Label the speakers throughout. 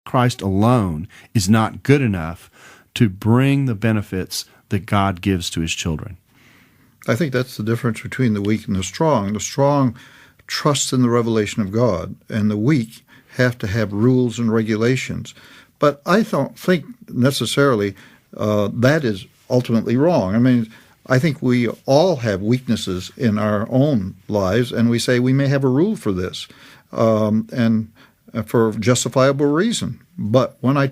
Speaker 1: Christ alone is not good enough to bring the benefits that God gives to his children.
Speaker 2: I think that's the difference between the weak and the strong. The strong trust in the revelation of God, and the weak have to have rules and regulations. But I don't think necessarily that is ultimately wrong. I mean, I think we all have weaknesses in our own lives, and we say we may have a rule for this, and for justifiable reason. But when I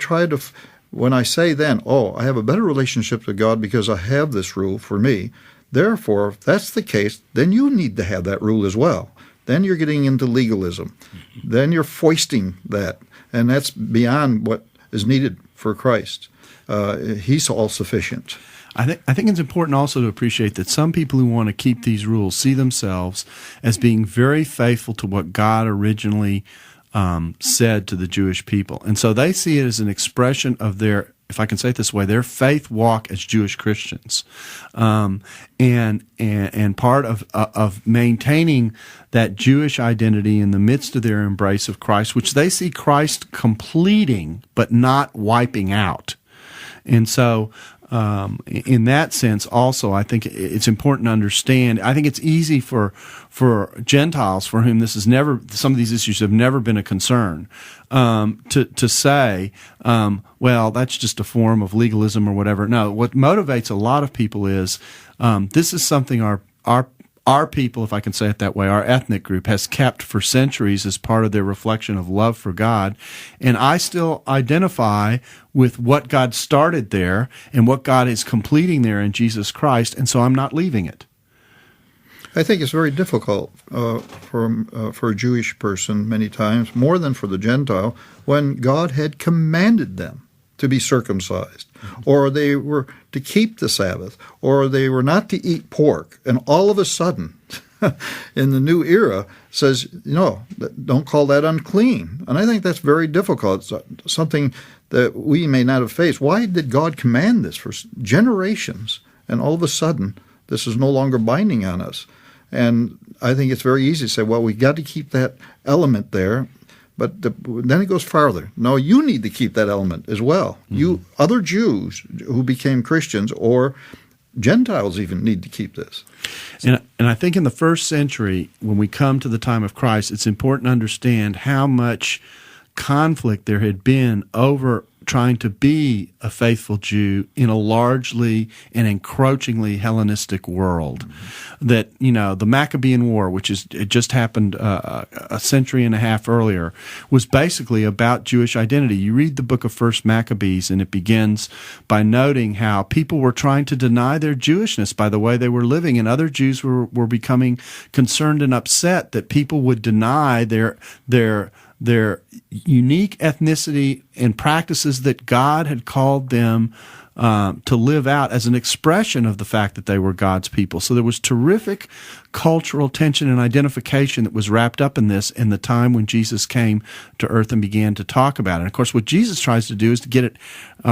Speaker 2: say then, I have a better relationship with God because I have this rule for me, therefore, if that's the case, then you need to have that rule as well. Then you're getting into legalism. Then you're foisting that, and that's beyond what is needed for Christ. He's all-sufficient.
Speaker 1: I think it's important also to appreciate that some people who want to keep these rules see themselves as being very faithful to what God originally said to the Jewish people. And so they see it as an expression of their, if I can say it this way, their faith walk as Jewish Christians. And part of maintaining that Jewish identity in the midst of their embrace of Christ, which they see Christ completing but not wiping out. And so in that sense also, I think it's important to understand. I think it's easy for Gentiles for whom some of these issues have never been a concern, to say, well, that's just a form of legalism or whatever. No, what motivates a lot of people is this is something our people, if I can say it that way, our ethnic group has kept for centuries as part of their reflection of love for God. And I still identify with what God started there and what God is completing there in Jesus Christ, and so I'm not leaving it.
Speaker 2: I think it's very difficult for a Jewish person many times, more than for the Gentile, when God had commanded them to be circumcised, or they were to keep the Sabbath, or they were not to eat pork, and all of a sudden, in the new era, says, no, don't call that unclean. And I think that's very difficult. It's something that we may not have faced. Why did God command this for generations, and all of a sudden, this is no longer binding on us? And I think it's very easy to say, well, we've got to keep that element there. But then it goes farther. No, you need to keep that element as well. Mm-hmm. You, other Jews who became Christians, or Gentiles even, need to keep this.
Speaker 1: And I think in the first century, when we come to the time of Christ, it's important to understand how much conflict there had been over trying to be a faithful Jew in a largely and encroachingly Hellenistic world. Mm-hmm. That, the Maccabean War, which it just happened a century and a half earlier, was basically about Jewish identity. You read the book of First Maccabees, and it begins by noting how people were trying to deny their Jewishness by the way they were living, and other Jews were becoming concerned and upset that people would deny their unique ethnicity and practices that God had called them to live out as an expression of the fact that they were God's people. So there was terrific cultural tension and identification that was wrapped up in this in the time when Jesus came to earth and began to talk about it. And of course, what Jesus tries to do is to get it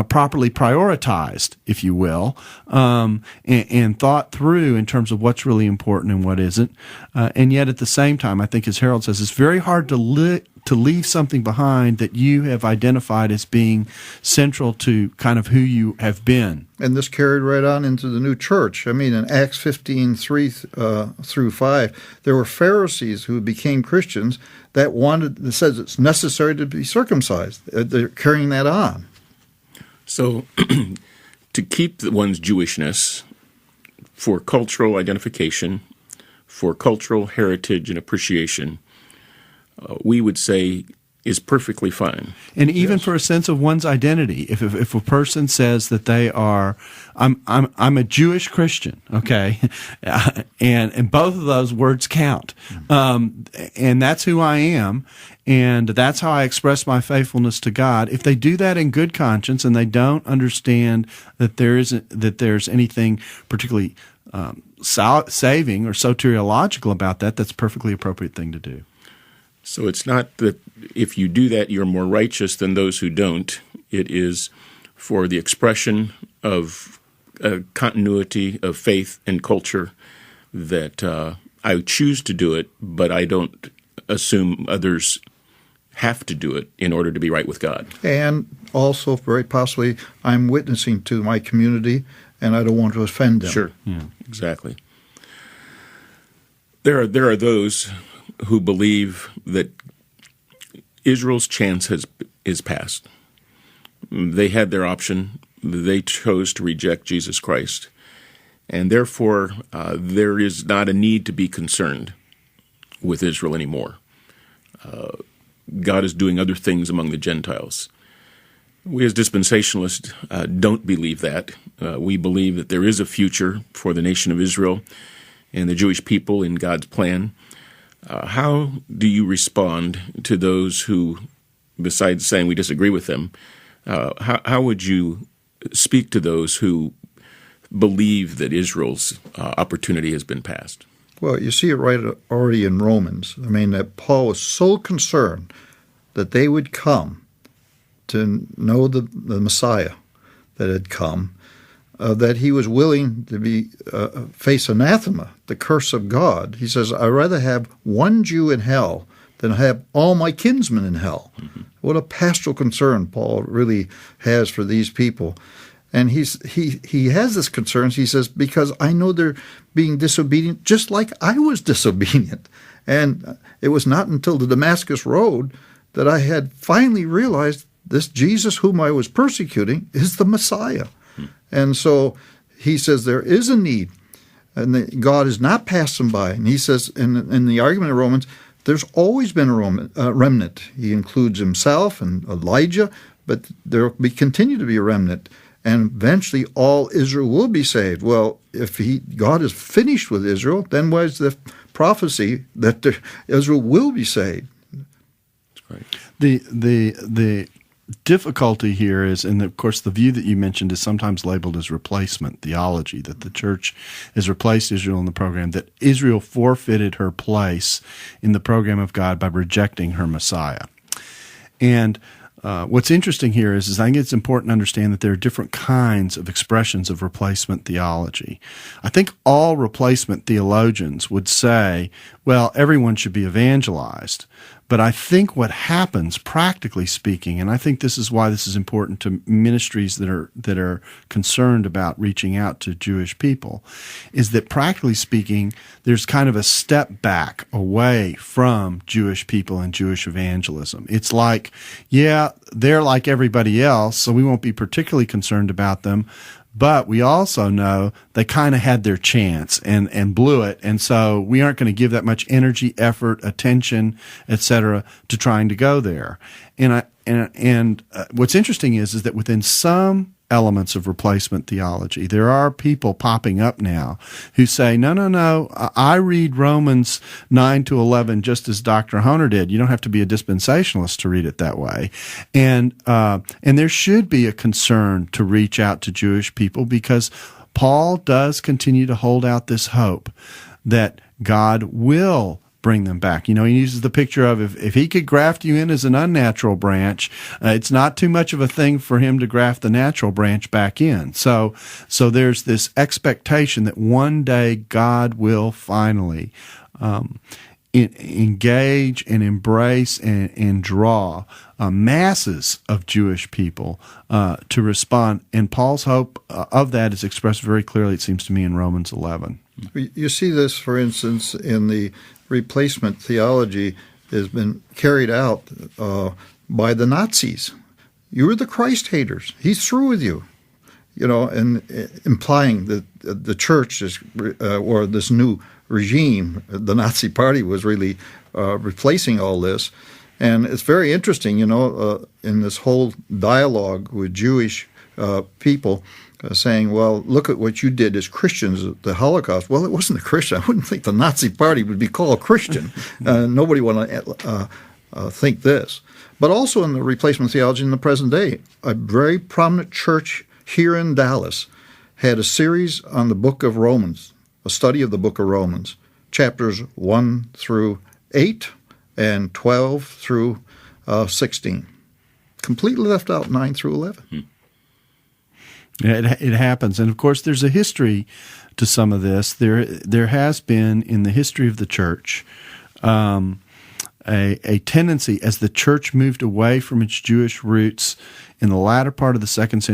Speaker 1: properly prioritized, if you will, and thought through in terms of what's really important and what isn't. And yet at the same time, I think as Harold says, it's very hard to leave something behind that you have identified as being central to kind of who you have been.
Speaker 2: And this carried right on into the new church. I mean, in Acts 15:3 through 5, there were Pharisees who became Christians that says it's necessary to be circumcised. They're carrying that on.
Speaker 3: So to keep one's Jewishness for cultural identification, for cultural heritage and appreciation, we would say is perfectly fine.
Speaker 1: And even for a sense of one's identity, if a person says that they are, I'm a Jewish Christian, okay, and both of those words count, and that's who I am, and that's how I express my faithfulness to God. If they do that in good conscience and they don't understand that there's anything particularly saving or soteriological about that, that's a perfectly appropriate thing to do.
Speaker 3: So it's not that if you do that, you're more righteous than those who don't. It is for the expression of continuity of faith and culture that I choose to do it, but I don't assume others have to do it in order to be right with God.
Speaker 2: And also, very possibly, I'm witnessing to my community, and I don't want to offend them.
Speaker 3: Sure, exactly. There are those who believe that Israel's chance is past. They had their option. They chose to reject Jesus Christ. And therefore, there is not a need to be concerned with Israel anymore. God is doing other things among the Gentiles. We as dispensationalists don't believe that. We believe that there is a future for the nation of Israel and the Jewish people in God's plan. How do you respond to those who, besides saying we disagree with them, how would you speak to those who believe that Israel's opportunity has been passed?
Speaker 2: Well, you see it right already in Romans. I mean, that Paul was so concerned that they would come to know the Messiah that had come, that he was willing to face anathema, the curse of God. He says, I'd rather have one Jew in hell than have all my kinsmen in hell. Mm-hmm. What a pastoral concern Paul really has for these people. And he has this concern, he says, because I know they're being disobedient just like I was disobedient. And it was not until the Damascus Road that I had finally realized this Jesus whom I was persecuting is the Messiah. And so he says there is a need, and that God has not passed them by. And he says in the argument of Romans, there's always been a remnant. He includes himself and Elijah, but there will continue to be a remnant. And eventually all Israel will be saved. Well, if God is finished with Israel, then why is the prophecy that Israel will be saved?
Speaker 3: That's right.
Speaker 1: The difficulty here is, and of course the view that you mentioned is sometimes labeled as replacement theology, that the church has replaced Israel in the program, that Israel forfeited her place in the program of God by rejecting her Messiah. And what's interesting here is I think it's important to understand that there are different kinds of expressions of replacement theology. I think all replacement theologians would say, well, everyone should be evangelized. But I think what happens, practically speaking, and I think this is why this is important to ministries that are concerned about reaching out to Jewish people, is that practically speaking, there's kind of a step back away from Jewish people and Jewish evangelism. It's like, yeah, they're like everybody else, so we won't be particularly concerned about them. But we also know they kind of had their chance and blew it, and so we aren't going to give that much energy, effort, attention, etc., to trying to go there. And what's interesting is that within some elements of replacement theology, there are people popping up now who say, no, I read Romans 9 to 11 just as Dr. Honer did. You don't have to be a dispensationalist to read it that way. And there should be a concern to reach out to Jewish people because Paul does continue to hold out this hope that God will bring them back. You know, he uses the picture of if he could graft you in as an unnatural branch, it's not too much of a thing for him to graft the natural branch back in. So there's this expectation that one day God will finally engage and embrace and draw masses of Jewish people to respond. And Paul's hope of that is expressed very clearly, it seems to me, in Romans 11.
Speaker 2: You see this, for instance, in the replacement theology has been carried out by the Nazis. You were the Christ haters. He's through with you. You know, and implying that the church is, or this new regime, the Nazi Party, was really replacing all this. And it's very interesting, you know, in this whole dialogue with Jewish people, saying, well, look at what you did as Christians at the Holocaust. Well, it wasn't a Christian. I wouldn't think the Nazi Party would be called Christian. Nobody would think this. But also in the replacement theology in the present day, a very prominent church here in Dallas had a series on the book of Romans, a study of the book of Romans, chapters 1 through 8 and 12 through 16. Completely left out 9 through 11.
Speaker 1: It happens. And, of course, there's a history to some of this. There has been, in the history of the church, a tendency as the church moved away from its Jewish roots in the latter part of the second century